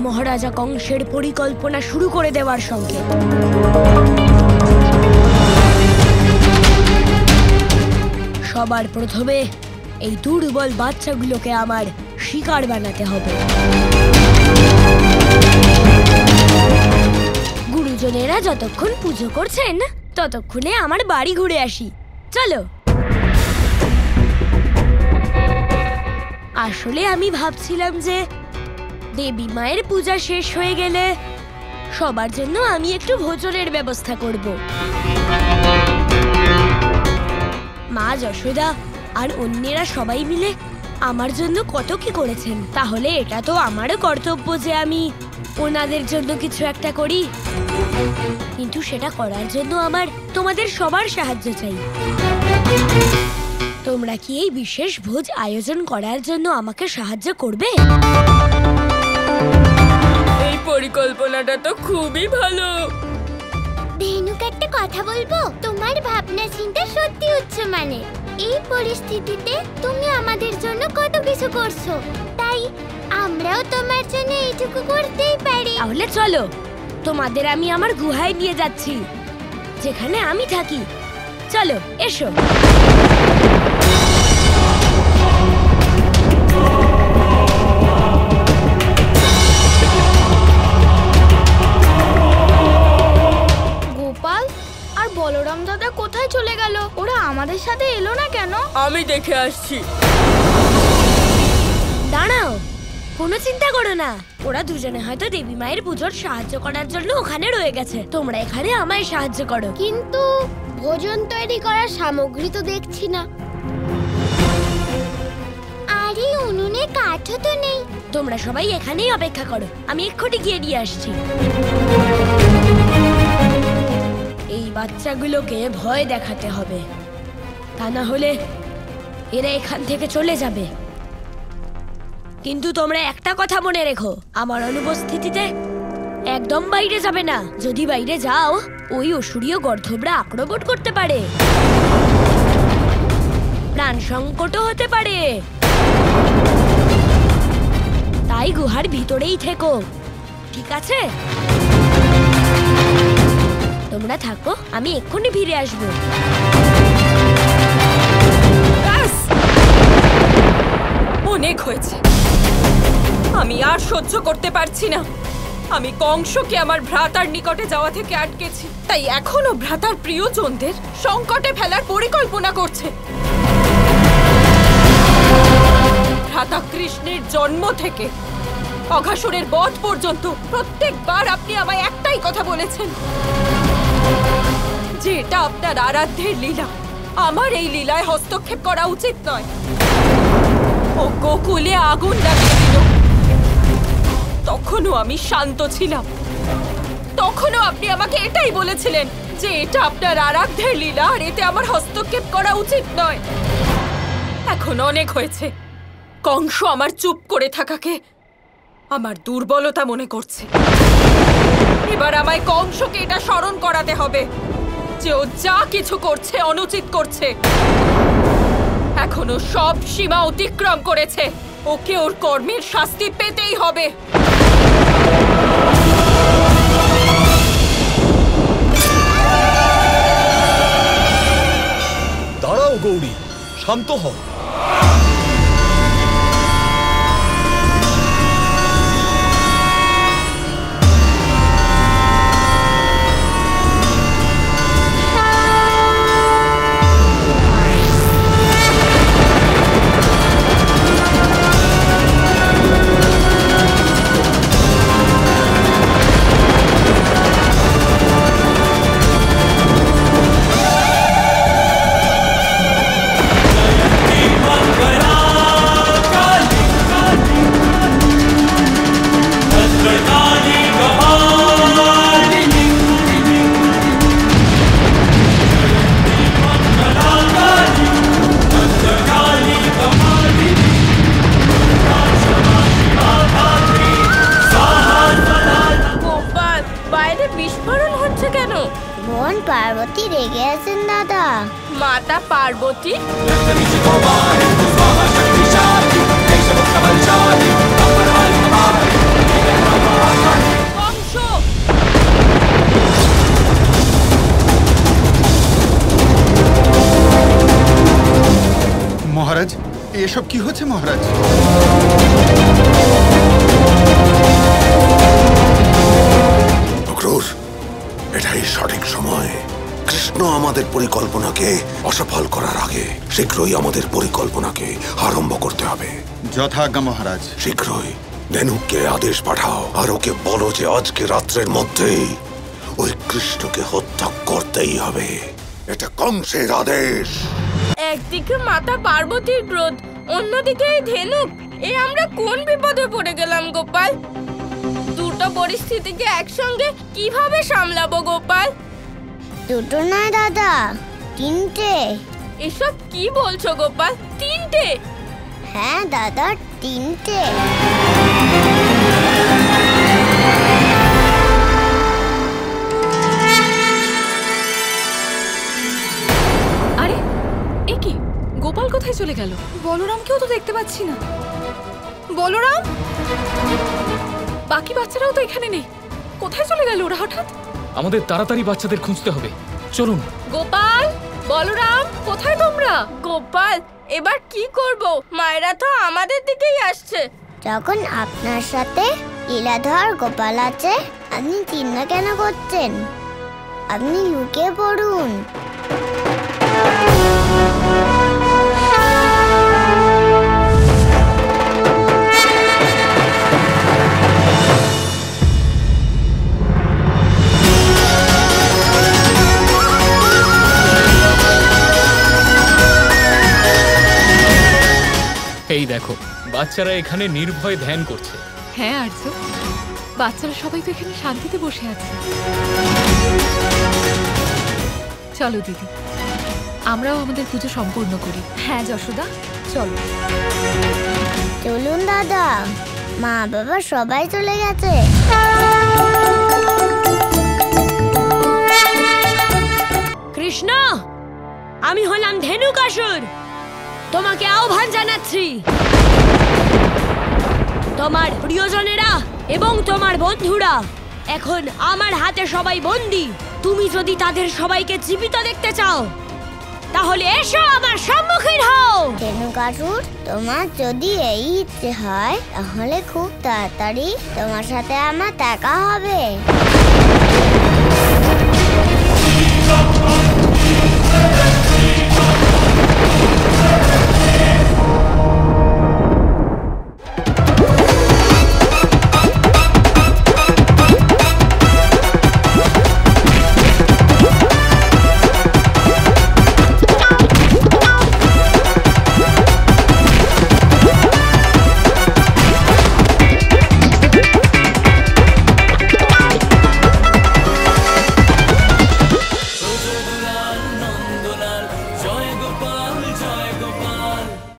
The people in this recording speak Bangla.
মহারাজা কংসের পরিকল্পনা শুরু করে দেওয়ার সঙ্গে। সবার প্রথমে এই দুর্বল বাচ্চাগুলোকে আমার শিকার বানাতে হবে। গুরুজনেরা যতক্ষণ পুজো করছেন ততক্ষণে আমার বাড়ি ঘুরে আসি। চলো। আসলে আমি ভাবছিলাম যে দেবী মায়ের পূজা শেষ হয়ে গেলে সবার জন্য আমি একটু ভোজনের ব্যবস্থা করব। মা যশোদা আর অন্যেরা সবাই মিলে আমার জন্য কত কি করেছেন, তাহলে এটা তো আমারও কর্তব্য যে আমি ওনাদের জন্য কিছু একটা করি। কিন্তু সেটা করার জন্য আমার তোমাদের সবার সাহায্য চাই। তোমরা কি এই বিশেষ ভোজ আয়োজন করার জন্য আমাকে সাহায্য করবে? এই পরিকল্পনাটা তো খুবই ভালো। ধেনুক, একটা কথা বলবো? তোমার ভাবনা চিন্তা সত্যি উচ্চমানের। এই পরিস্থিতিতে তুমি আমাদের জন্য কত কিছু করছো, তাই আমরাও তোমার জন্য এইটুকু করতেই পারি। তাহলে চলো, তোমাদের আমি আমার গুহায় নিয়ে যাচ্ছি, যেখানে আমি থাকি। চলো, এসো। গোপাল আর বলরাম দাদা কোথায় চলে গেল? ওরা আমাদের সাথে এলো না কেন? আমি দেখে আসছি। দাঁড়াও, কোনো চিন্তা করো না। ওরা দুজনে হয়তো দেবী মায়ের পুজোর সাহায্য করার জন্য ওখানে রয়ে গেছে। তোমরা এখানে আমায় সাহায্য করো। কিন্তু ভোজন তৈরি করার সামগ্রী তো দেখছি না। আরে উনুনে কাঠও তো নেই। তোমরা সবাই এখানেই অপেক্ষা করো, আমি এক্ষুনি গিয়ে দিয়ে আসছি। এই বাচ্চাগুলোকে ভয় দেখাতে হবে, তা না হলে এরা এখান থেকে চলে যাবে। কিন্তু তোমরা একটা কথা মনে রেখো, আমার অনুপস্থিতিতে একদম বাইরে যাবে না। যদি বাইরে যাও, ওই অসুরীয় গর্ধবরা আক্রমণ করতে পারে, প্রাণ সংকটও হতে পারে। তাই গুহার ভিতরেই থেকো, ঠিক আছে? তোমরা থাকো, আমি এক্ষুনি ফিরে আসবো। অনেক হয়েছে, আমি আর সহ্য করতে পারছি না। আমি কংসকে আমার ভ্রাতার নিকটে যাওয়া থেকে আটকেছি, তাই এখনো ভ্রাতার প্রিয়জনদের সংকটে ফেলার পরিকল্পনা করছে। ভ্রাতা কৃষ্ণের জন্ম থেকে অঘাসুরের বধ পর্যন্ত প্রত্যেকবার আপনি আমায় একটাই কথা বলেছেন, যে এটা আপনার আরাধ্যের লীলা, আমার এই লীলায় হস্তক্ষেপ করা উচিত নয়। ও গোকুলে আগুন লাগিয়ে দিল, তখনও আমি শান্ত ছিলাম। তখনও আপনি আমাকে এটাই বলেছিলেন যে এটা আপনার আরাধ্যের লীলা আর এতে আমার হস্তক্ষেপ করা উচিত নয়। এখন অনেক হয়েছে। কংস আমার চুপ করে থাকাকে আমার দুর্বলতা মনে করছে। এবার আমায় কংসকে এটা স্মরণ করাতে হবে যে ও যা কিছু করছে অনুচিত করছে। এখনো সব সীমা অতিক্রম করেছে, ওকে ওর কর্মের শাস্তি পেতেই হবে। দাঁড়াও গৌরী, শান্ত হও। পার্বতী রেগে আছেন দাদা। মাতা পার্বতী এসব কি হচ্ছে মহারাজ? অক্রুর, এটাই সঠিক সময়। কৃষ্ণ আমাদের পরিকল্পনাকে অসফল করার আগে শীঘ্রই আমাদের পরিকল্পনাকে আরম্ভ করতে হবে। যথাজ্ঞা মহারাজ। শীঘ্রই ধেনুককে আদেশ পাঠাও, আর ওকে বলো যে আজকে রাত্রের মধ্যেই ওই কৃষ্ণকে হত্যা করতেই হবে। এটা কংসের আদেশ। একদিকে মাতা পার্বতীর ক্রোধ, অন্যদিকে এই ধেনুক। আমরা কোন বিপদে পড়ে গেলাম গোপাল? দুটো পরিস্থিতিকে একসঙ্গে কিভাবে সামলাবো গোপাল? দুটো নয় দাদা, তিনটে। এসব কি বলছো গোপাল? তিনটে? হ্যাঁ দাদা, তিনটে। আরে এ কি, গোপাল কোথায় চলে গেল? বলরামকেও তো দেখতে পাচ্ছি না। বলরাম, বাকি বাচ্চারাও তো এখানে নেই। কোথায় চলে গেল ওরা হঠাৎ? আমাদের তাড়াতাড়ি বাচ্চাদের খুঁজতে হবে, চলুন। গোপাল, বলরাম, কোথায় তোমরা? গোপাল, এবার কি করব? মায়েরা তো আমাদের দিকেই আসছে। যখন আপনার সাথে লীলাধর গোপাল আছে, আপনি চিন্তা কেন করছেন? আপনি লুকিয়ে পড়ুন। এই দেখো, বাচ্চারা এখানে নির্ভয়ে ধ্যান করছে। হ্যাঁ আর্য, বাচ্চারা সবাই তো এখানে শান্তিতে বসে আছে। চলো দিদি, আমরাও আমাদের পুজো সম্পূর্ণ করি। হ্যাঁ যশোদা, চলো। চলুন দাদা, মা বাবা সবাই চলে গেছে। কৃষ্ণ, আমি হলাম ধেনুকাসুর। তোমাকে আহ্বান জানাচ্ছি। তোমার প্রিয়জনেরা এবং তোমার বন্ধুরা এখন আমার হাতে সবাই বন্দী। তুমি যদি তাদের সবাইকে জীবিত দেখতে চাও, তাহলে এসো আমার সম্মুখীন হও। ধেনুকাসুর, তোমার যদি এই ইচ্ছে হয়, তাহলে খুব তাড়াতাড়ি তোমার সাথে আমার দেখা হবে।